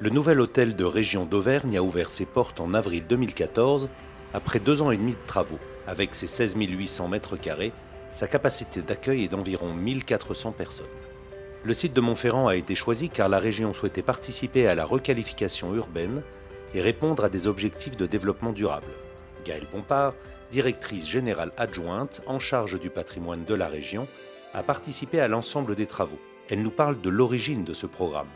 Le nouvel hôtel de région d'Auvergne a ouvert ses portes en avril 2014, après 2 ans et demi de travaux. Avec ses 16 800 mètres carrés, sa capacité d'accueil est d'environ 1400 personnes. Le site de Montferrand a été choisi car la région souhaitait participer à la requalification urbaine et répondre à des objectifs de développement durable. Gaëlle Bompard, directrice générale adjointe en charge du patrimoine de la région, a participé à l'ensemble des travaux. Elle nous parle de l'origine de ce programme.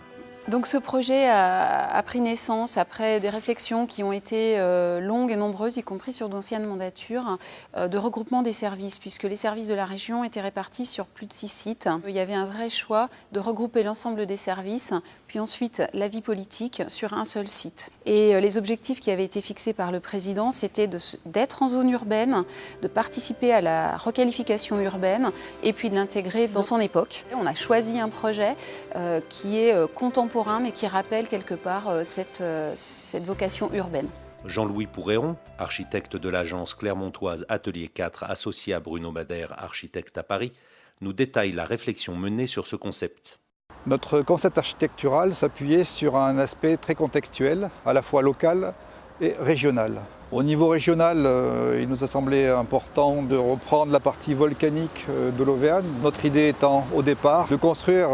Donc ce projet a pris naissance après des réflexions qui ont été longues et nombreuses, y compris sur d'anciennes mandatures, de regroupement des services, puisque les services de la région étaient répartis sur plus de 6 sites. Il y avait un vrai choix de regrouper l'ensemble des services, puis ensuite la vie politique sur un seul site. Et les objectifs qui avaient été fixés par le président, c'était d'être en zone urbaine, de participer à la requalification urbaine et puis de l'intégrer dans son époque. On a choisi un projet qui est contemporain, mais qui rappelle quelque part cette vocation urbaine. Jean-Louis Pouréon, architecte de l'agence clermontoise Atelier 4, associé à Bruno Madère, architecte à Paris, nous détaille la réflexion menée sur ce concept. Notre concept architectural s'appuyait sur un aspect très contextuel, à la fois local et régional. Au niveau régional, il nous a semblé important de reprendre la partie volcanique de l'Auvergne. Notre idée étant au départ de construire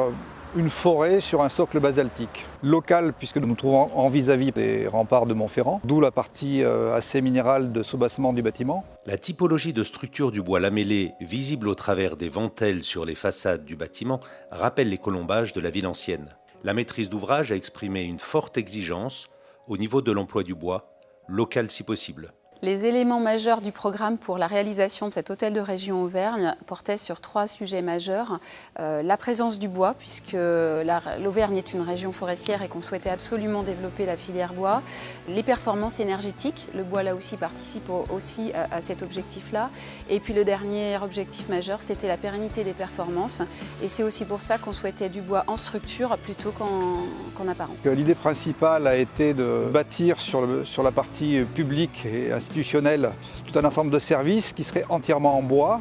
une forêt sur un socle basaltique. Local, puisque nous nous trouvons en vis-à-vis des remparts de Montferrand, d'où la partie assez minérale de soubassement du bâtiment. La typologie de structure du bois lamellé, visible au travers des ventelles sur les façades du bâtiment, rappelle les colombages de la ville ancienne. La maîtrise d'ouvrage a exprimé une forte exigence au niveau de l'emploi du bois, local si possible. Les éléments majeurs du programme pour la réalisation de cet hôtel de région Auvergne portaient sur 3 sujets majeurs. La présence du bois, puisque l'Auvergne est une région forestière et qu'on souhaitait absolument développer la filière bois. Les performances énergétiques, le bois là aussi participe aussi à cet objectif-là. Et puis le dernier objectif majeur, c'était la pérennité des performances. Et c'est aussi pour ça qu'on souhaitait du bois en structure plutôt qu'en apparent. L'idée principale a été de bâtir sur la partie publique et institutionnel tout un ensemble de services qui seraient entièrement en bois,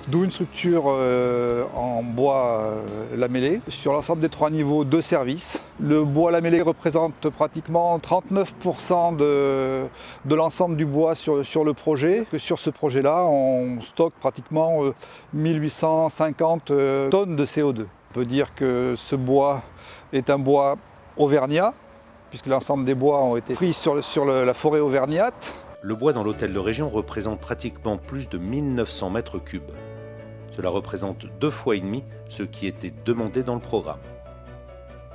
d'où une structure en bois lamellé sur l'ensemble des 3 niveaux de services. Le bois lamellé représente pratiquement 39% de l'ensemble du bois sur le projet. Sur ce projet-là, on stocke pratiquement 1850 tonnes de CO2. On peut dire que ce bois est un bois auvergnat, puisque l'ensemble des bois ont été pris sur la forêt auvergnate. Le bois dans l'hôtel de région représente pratiquement plus de 1900 mètres cubes. Cela représente 2,5 fois ce qui était demandé dans le programme.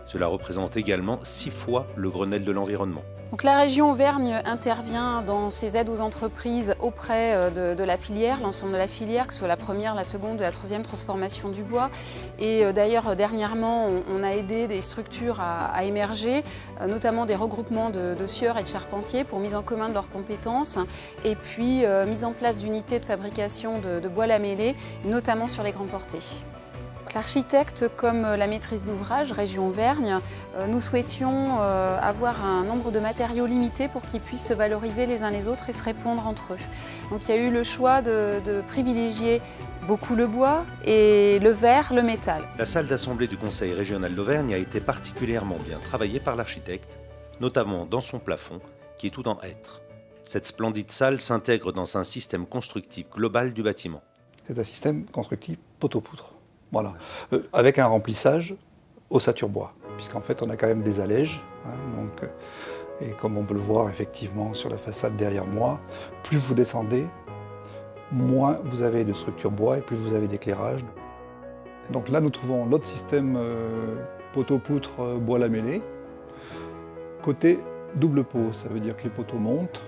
Cela représente également 6 fois le Grenelle de l'environnement. Donc la région Auvergne intervient dans ses aides aux entreprises auprès de la filière, l'ensemble de la filière, que ce soit la première, la seconde ou la troisième transformation du bois. Et d'ailleurs, dernièrement, on a aidé des structures à émerger, notamment des regroupements de scieurs et de charpentiers pour mise en commun de leurs compétences, et puis mise en place d'unités de fabrication de bois lamellé, notamment sur les grands portés. L'architecte, comme la maîtrise d'ouvrage, région Auvergne, nous souhaitions avoir un nombre de matériaux limité pour qu'ils puissent se valoriser les uns les autres et se répondre entre eux. Donc il y a eu le choix de privilégier beaucoup le bois et le verre, le métal. La salle d'assemblée du Conseil régional d'Auvergne a été particulièrement bien travaillée par l'architecte, notamment dans son plafond, qui est tout en hêtre. Cette splendide salle s'intègre dans un système constructif global du bâtiment. C'est un système constructif poteau-poutre. Voilà, avec un remplissage ossature bois, puisqu'en fait on a quand même des allèges, et comme on peut le voir effectivement sur la façade derrière moi, plus vous descendez, moins vous avez de structure bois et plus vous avez d'éclairage. Donc là nous trouvons l'autre système poteau-poutre bois lamellé, côté double pot, ça veut dire que les poteaux montent,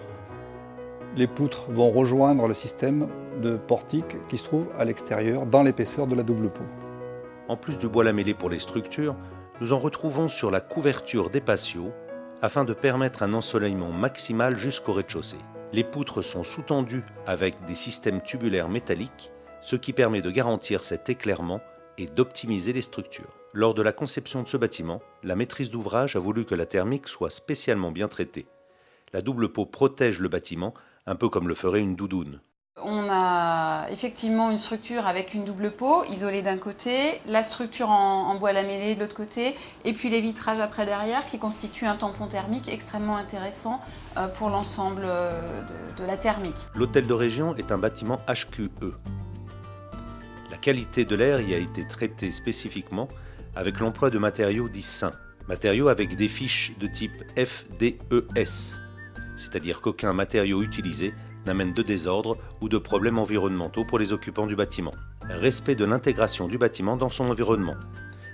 les poutres vont rejoindre le système de portique qui se trouve à l'extérieur, dans l'épaisseur de la double peau. En plus du bois lamellé pour les structures, nous en retrouvons sur la couverture des patios afin de permettre un ensoleillement maximal jusqu'au rez-de-chaussée. Les poutres sont sous-tendues avec des systèmes tubulaires métalliques, ce qui permet de garantir cet éclairement et d'optimiser les structures. Lors de la conception de ce bâtiment, la maîtrise d'ouvrage a voulu que la thermique soit spécialement bien traitée. La double peau protège le bâtiment, un peu comme le ferait une doudoune. On a effectivement une structure avec une double peau isolée d'un côté, la structure en bois lamellé de l'autre côté, et puis les vitrages après derrière qui constituent un tampon thermique extrêmement intéressant pour l'ensemble de la thermique. L'hôtel de région est un bâtiment HQE. La qualité de l'air y a été traitée spécifiquement avec l'emploi de matériaux dits sains, matériaux avec des fiches de type FDES, c'est-à-dire qu'aucun matériau utilisé n'amène de désordre ou de problèmes environnementaux pour les occupants du bâtiment. Respect de l'intégration du bâtiment dans son environnement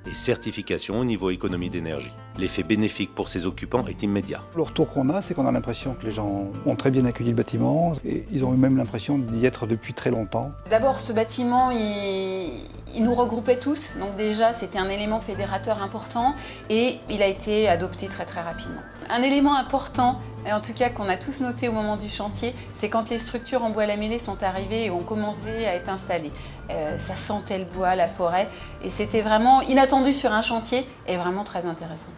et certification au niveau économie d'énergie. L'effet bénéfique pour ses occupants est immédiat. Le retour qu'on a, c'est qu'on a l'impression que les gens ont très bien accueilli le bâtiment et ils ont eu même l'impression d'y être depuis très longtemps. D'abord, ce bâtiment, il nous regroupait tous, donc déjà c'était un élément fédérateur important et il a été adopté très rapidement. Un élément important, et en tout cas qu'on a tous noté au moment du chantier, c'est quand les structures en bois lamellé sont arrivées et ont commencé à être installées. Ça sentait le bois, la forêt, et c'était vraiment inattendu sur un chantier et vraiment très intéressant.